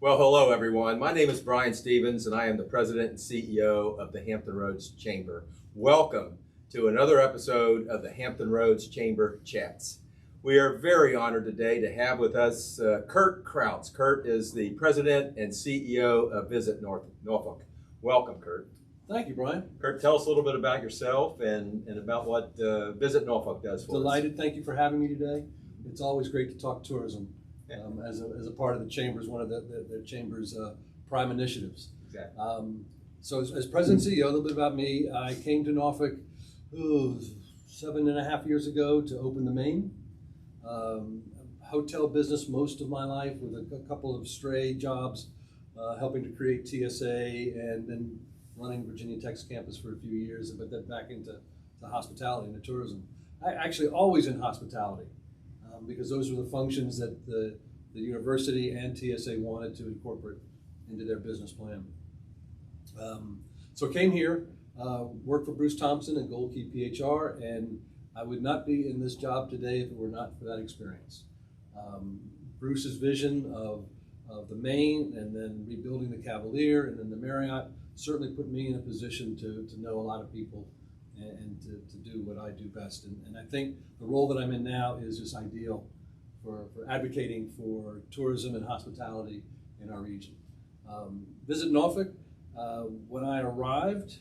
Well, hello everyone. My name is Bryan Stephens and I am the President and CEO of the Hampton Roads Chamber. Welcome to another episode of the Hampton Roads Chamber Chats. We are very honored today to have with us Kurt Krause. Kurt is the President and CEO of VisitNorfolk. Welcome, Kurt. Thank you, Bryan. Kurt, tell us a little bit about yourself and about what VisitNorfolk does for us. Delighted. Thank you for having me today. It's always great to talk tourism. As a part of the Chamber's, one of the Chamber's prime initiatives. Exactly. So as President CEO, a little bit about me. I came to Norfolk 7.5 years ago to open the Main. Hotel business most of my life with a couple of stray jobs, helping to create TSA and then running Virginia Tech's campus for a few years, but then back into hospitality and tourism. I actually always in hospitality. Because those were the functions that the university and TSA wanted to incorporate into their business plan. So I came here, worked for Bruce Thompson at Goldkey PHR, and I would not be in this job today if it were not for that experience. Bruce's vision of the Main and then rebuilding the Cavalier and then the Marriott certainly put me in a position to know a lot of people and to do what I do best. And I think the role that I'm in now is just ideal for advocating for tourism and hospitality in our region. VisitNorfolk, when I arrived,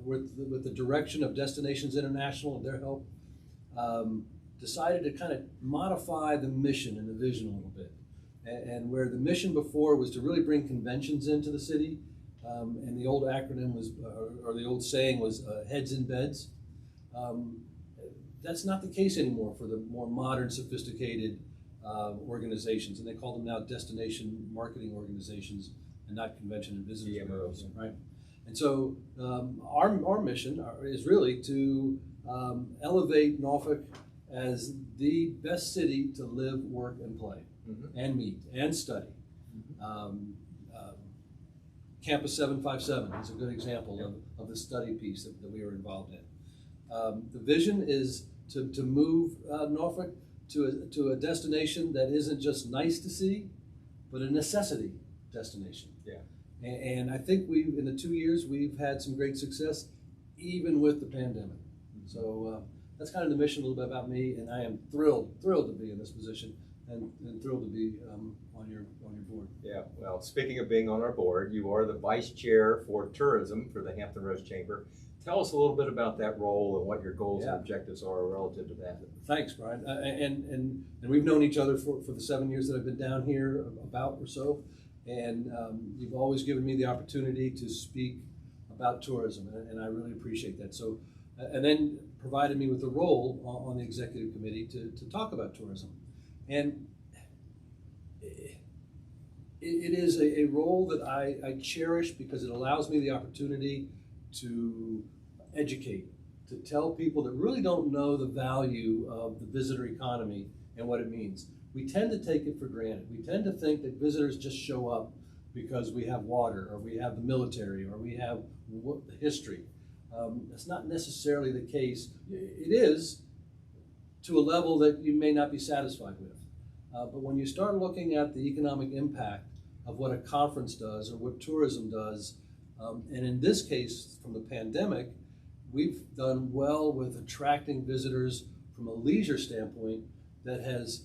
with the direction of Destinations International and their help, decided to kind of modify the mission and the vision a little bit. And where the mission before was to really bring conventions into the city, and the old acronym was, or the old saying was, heads in beds. That's not the case anymore for the more modern, sophisticated organizations, and they call them now destination marketing organizations and not convention and visitors bureaus, right? And so our mission is really to elevate Norfolk as the best city to live, work, and play, and meet, and study. Campus 757 is a good example of the study piece that we are involved in. The vision is to move Norfolk to a destination that isn't just nice to see, but a necessity destination. Yeah. And I think in the 2 years, we've had some great success, even with the pandemic. So that's kind of the mission, a little bit about me, and I am thrilled to be in this position and thrilled to be on your board. Yeah, well, speaking of being on our board, you are the Vice Chair for Tourism for the Hampton Roads Chamber. Tell us a little bit about that role and what your goals and objectives are relative to that. Thanks, Bryan. And we've known each other for the 7 years that I've been down here, about or so, and you've always given me the opportunity to speak about tourism, and I really appreciate that. So, and then provided me with the role on the executive committee to talk about tourism. And it is a role that I cherish because it allows me the opportunity to educate, to tell people that really don't know the value of the visitor economy and what it means. We tend to take it for granted. We tend to think that visitors just show up because we have water, or we have the military, or we have history. That's not necessarily the case. It is to a level that you may not be satisfied with. But when you start looking at the economic impact of what a conference does or what tourism does, and in this case, from the pandemic, we've done well with attracting visitors from a leisure standpoint that has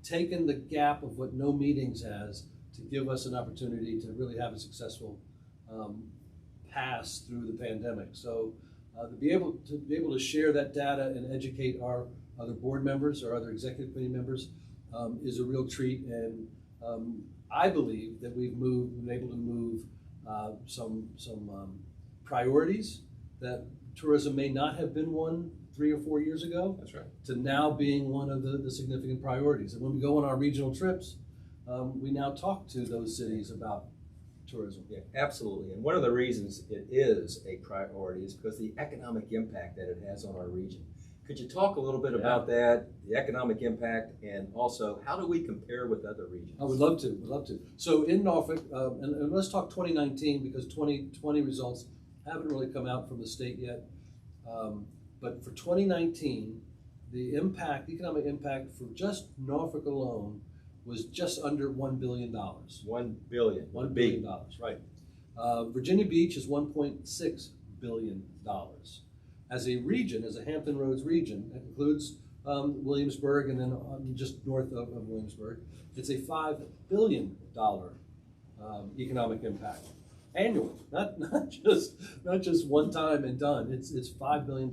taken the gap of what no meetings has to give us an opportunity to really have a successful pass through the pandemic. So to be able to share that data and educate our other board members or other executive committee members is a real treat, and I believe that we've been able to move some priorities that tourism may not have been one 3 or 4 years ago. That's right. To now being one of the significant priorities. And when we go on our regional trips, we now talk to those cities about tourism. Yeah, absolutely. And one of the reasons it is a priority is because the economic impact that it has on our region. Could you talk a little bit about that, the economic impact, and also how do we compare with other regions? I would love to. So in Norfolk, and let's talk 2019 because 2020 results haven't really come out from the state yet. But for 2019, the economic impact for just Norfolk alone was just under $1 billion. $1 billion. $1 billion, right. Virginia Beach is $1.6 billion. As a region, as a Hampton Roads region, that includes Williamsburg and then just north of Williamsburg, it's a $5 billion economic impact annually, not just one time and done. It's $5 billion.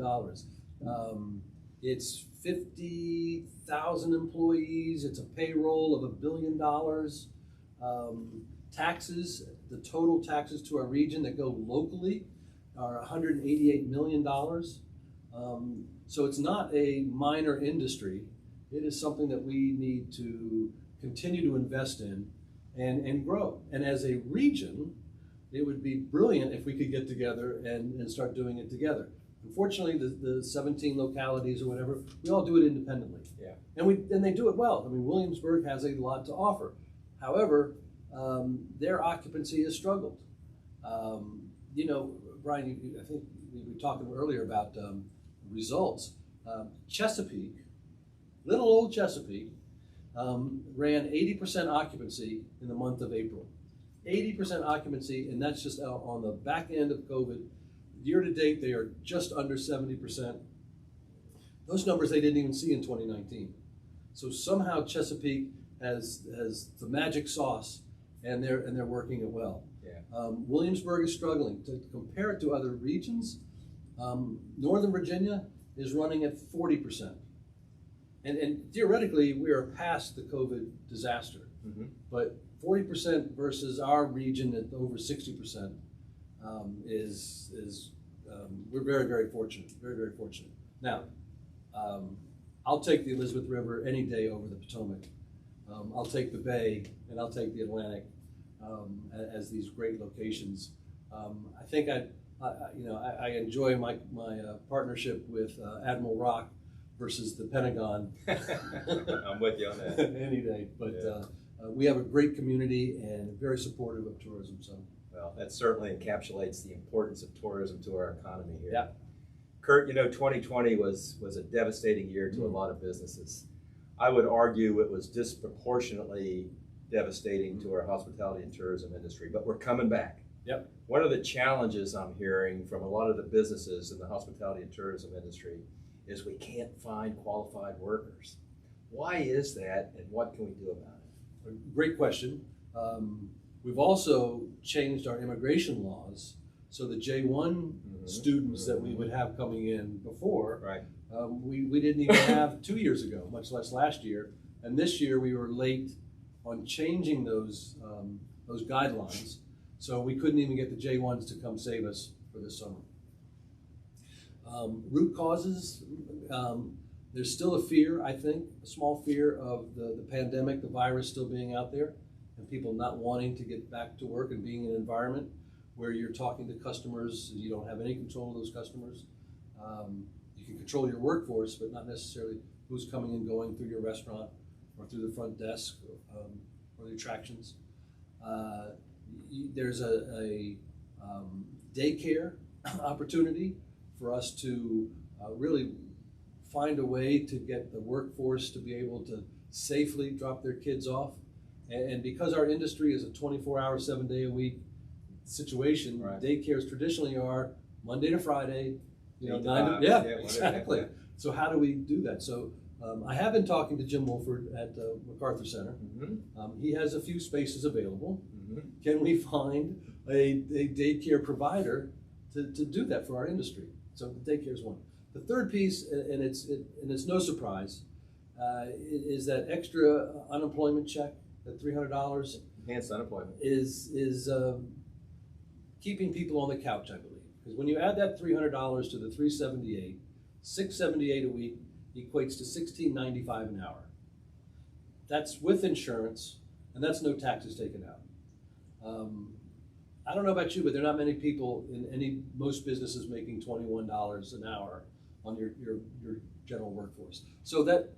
It's 50,000 employees. It's a payroll of $1 billion. Taxes, the total taxes to our region that go locally are $188 million. So it's not a minor industry. It is something that we need to continue to invest in and grow. And as a region, it would be brilliant if we could get together and start doing it together. Unfortunately, the 17 localities or whatever, we all do it independently. Yeah. And they do it well. I mean, Williamsburg has a lot to offer. However, their occupancy has struggled. You know, Brian, I think we were talking earlier about results. Chesapeake, little old Chesapeake, ran 80% occupancy in the month of April. 80% occupancy, and that's just on the back end of COVID. Year to date, they are just under 70%. Those numbers they didn't even see in 2019. So somehow Chesapeake has the magic sauce, and they're working it well. Yeah. Williamsburg is struggling. To compare it to other regions, Northern Virginia is running at 40%. And theoretically, we are past the COVID disaster. Mm-hmm. But 40% versus our region at over 60% is we're very, very fortunate, very, very fortunate. Now, I'll take the Elizabeth River any day over the Potomac. I'll take the Bay and I'll take the Atlantic as these great locations. I think I enjoy my partnership with Admiral Rock versus the Pentagon. I'm with you on that. Any day, but yeah. We have a great community and very supportive of tourism. So, well, that certainly encapsulates the importance of tourism to our economy here. Yeah. Kurt, 2020 was a devastating year to a lot of businesses. I would argue it was disproportionately devastating to our hospitality and tourism industry, but we're coming back. Yep. One of the challenges I'm hearing from a lot of the businesses in the hospitality and tourism industry is we can't find qualified workers. Why is that, and what can we do about it? Great question. We've also changed our immigration laws so the J1 students that we would have coming in before, right. We didn't even have 2 years ago, much less last year. And this year we were late on changing those guidelines, so we couldn't even get the J1s to come save us for this summer. Root causes, there's still a fear, I think, a small fear of the pandemic, the virus still being out there, and people not wanting to get back to work and being in an environment where you're talking to customers and you don't have any control of those customers. You can control your workforce, but not necessarily who's coming and going through your restaurant or through the front desk or the attractions. There's a daycare opportunity for us to really find a way to get the workforce to be able to safely drop their kids off. And because our industry is a 24-hour, 7-day-a-week situation, right. Daycares traditionally are Monday to Friday, 9 to, yeah, exactly. So how do we do that? So I have been talking to Jim Wolford at MacArthur Center. Mm-hmm. He has a few spaces available. Mm-hmm. Can we find a daycare provider to do that for our industry? So the daycare is one. The third piece, and it's no surprise, is that extra unemployment check, that $300. Enhanced unemployment is keeping people on the couch, I believe. Because when you add that $300 to the $378, $678 a week equates to $16.95 an hour. That's with insurance, and that's no taxes taken out. I don't know about you, but there are not many people in most businesses making $21 an hour on your general workforce. So that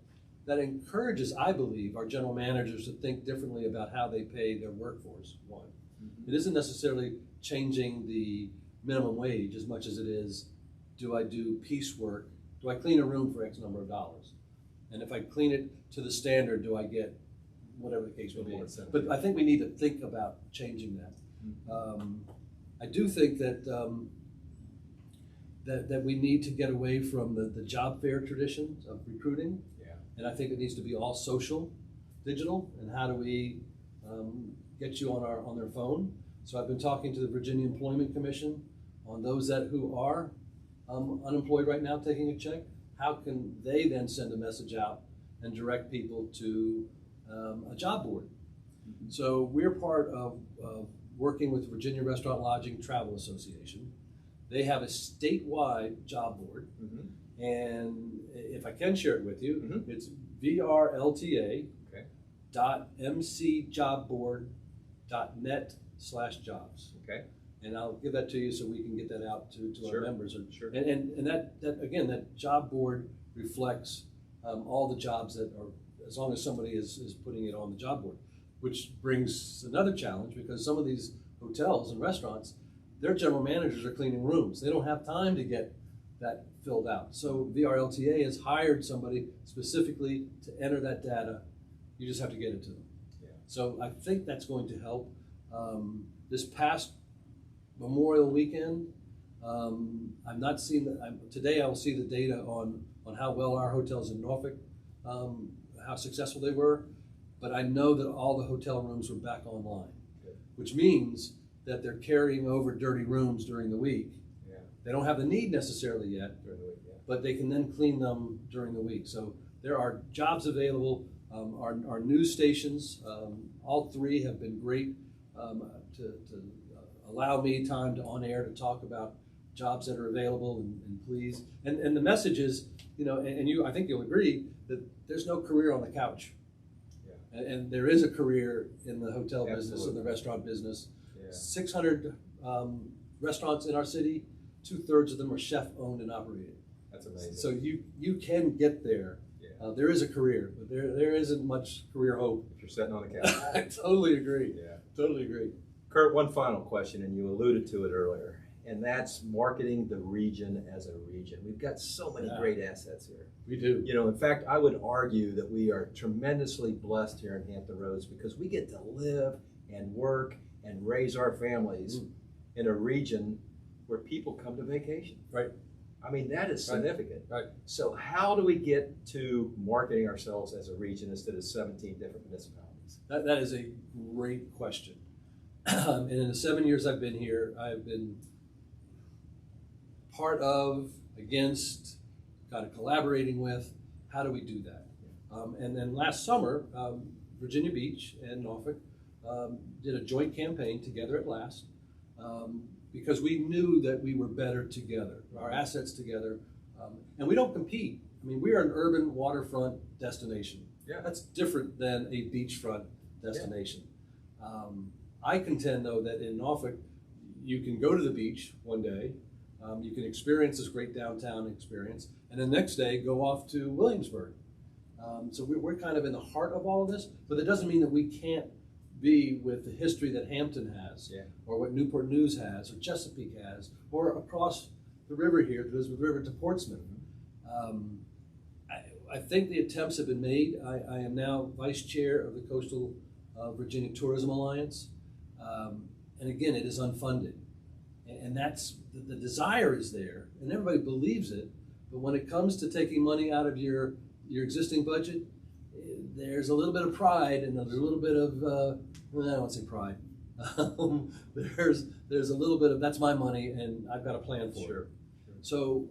encourages, I believe, our general managers to think differently about how they pay their workforce. One, it isn't necessarily changing the minimum wage as much as it is, do I do piecework? Do I clean a room for X number of dollars? And if I clean it to the standard, do I get whatever the case may be. More incentive. But I think we need to think about changing that. I do think that that we need to get away from the job fair traditions of recruiting. Yeah. And I think it needs to be all social, digital, and how do we get you on their phone. So I've been talking to the Virginia Employment Commission on those who are unemployed right now taking a check. How can they then send a message out and direct people to a job board? Mm-hmm. So we're part of working with Virginia Restaurant Lodging Travel Association. They have a statewide job board. Mm-hmm. And if I can share it with you, mm-hmm. it's vrlta.mcjobboard.net/jobs. Okay. And I'll give that to you so we can get that out to Sure. our members. Sure. And that again, that job board reflects all the jobs that are, as long as somebody is putting it on the job board, which brings another challenge because some of these hotels and restaurants, their general managers are cleaning rooms. They don't have time to get that filled out. So VRLTA has hired somebody specifically to enter that data. You just have to get it to them. Yeah. So I think that's going to help. This past Memorial Weekend, I've not seen today I will see the data on how well our hotels in Norfolk, how successful they were, but I know that all the hotel rooms were back online, which means that they're carrying over dirty rooms during the week. Yeah. They don't have the need necessarily yet during the week, but they can then clean them during the week. So there are jobs available. Our news stations, all three have been great to allow me time to on air to talk about jobs that are available and please. And the message is, and you, I think you'll agree that there's no career on the couch. Yeah. And there is a career in the hotel business and the restaurant business. Yeah. 600 restaurants in our city, 2/3 of them are chef owned and operated. That's amazing. So you can get there. Yeah. There is a career, but there isn't much career hope. If you're sitting on the couch. I totally agree. Yeah. Totally agree. Kurt, one final question, and you alluded to it earlier, and that's marketing the region as a region. We've got so many great assets here. We do. In fact, I would argue that we are tremendously blessed here in Hampton Roads because we get to live and work and raise our families in a region where people come to vacation. Right. I mean, that is significant. Right. So how do we get to marketing ourselves as a region instead of 17 different municipalities? That is a great question. And in the 7 years I've been here, I've been part of, against, kind of collaborating with, how do we do that? And then last summer, Virginia Beach and Norfolk did a joint campaign, Together at Last, because we knew that we were better together, our assets together. And we don't compete. I mean, we are an urban waterfront destination. Yeah. That's different than a beachfront destination. Yeah. I contend, though, that in Norfolk, you can go to the beach one day, you can experience this great downtown experience, and the next day go off to Williamsburg. So we're kind of in the heart of all of this, but that doesn't mean that we can't be with the history that Hampton has, or what Newport News has, or Chesapeake has, or across the river here, the Elizabeth River to Portsmouth. I think the attempts have been made. I am now vice chair of the Coastal Virginia Tourism Alliance. And again, it is unfunded. And that's, the desire is there, and everybody believes it, but when it comes to taking money out of your existing budget, there's a little bit of pride and there's a little bit of, I don't want to say pride. There's a little bit of, that's my money and I've got a plan for it. Sure. So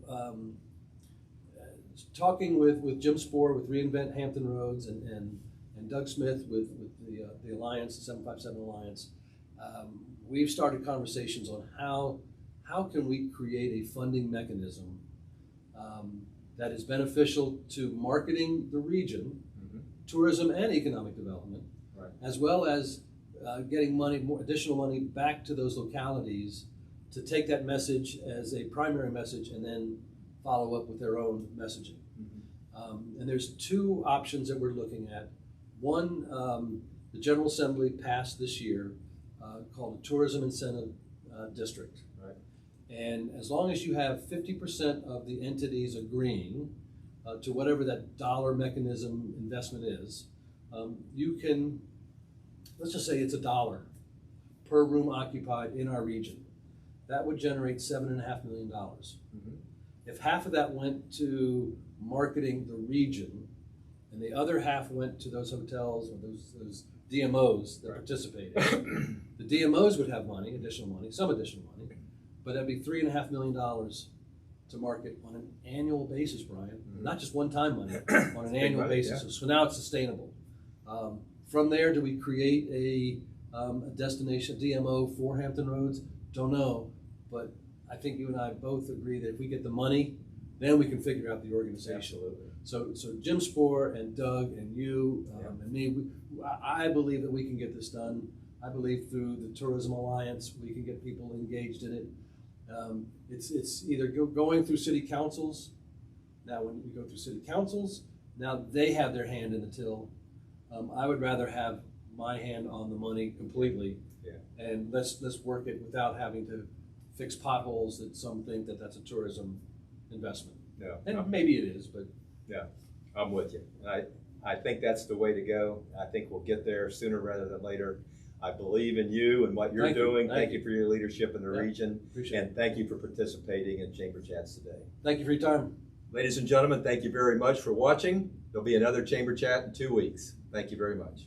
talking with Jim Spohr, with Reinvent Hampton Roads, and Doug Smith with the Alliance, the 757 Alliance, we've started conversations on how can we create a funding mechanism that is beneficial to marketing the region, tourism and economic development, as well as getting additional money back to those localities to take that message as a primary message and then follow up with their own messaging. And there's two options that we're looking at. One, the General Assembly passed this year called a Tourism Incentive District. Right. And as long as you have 50% of the entities agreeing to whatever that dollar mechanism investment is, You can, let's just say it's $1 per room occupied in our region. That would generate $7.5 million. Mm-hmm. If half of that went to marketing the region, and the other half went to those hotels or those DMOs that participated, the DMOs would have money, some additional money, but that'd be $3.5 million to market on an annual basis, Brian. Not just one-time money, on an annual basis. Yeah. So now it's sustainable. From there, do we create a destination DMO for Hampton Roads? Don't know, but I think you and I both agree that if we get the money, then we can figure out the organization. Absolutely. So Jim Spoor and Doug and you and me, I believe that we can get this done. I believe through the Tourism Alliance, we can get people engaged in it. It's either going through city councils. Now, when you go through city councils, now they have their hand in the till. I would rather have my hand on the money completely, and let's work it without having to fix potholes that some think that that's a tourism investment. Yeah, and maybe it is, but yeah, I'm with you. I think that's the way to go. I think we'll get there sooner rather than later. I believe in you and what you're doing. Thank you for your leadership in the region. And thank you for participating in Chamber Chats today. Thank you for your time. Ladies and gentlemen, thank you very much for watching. There'll be another Chamber Chat in 2 weeks. Thank you very much.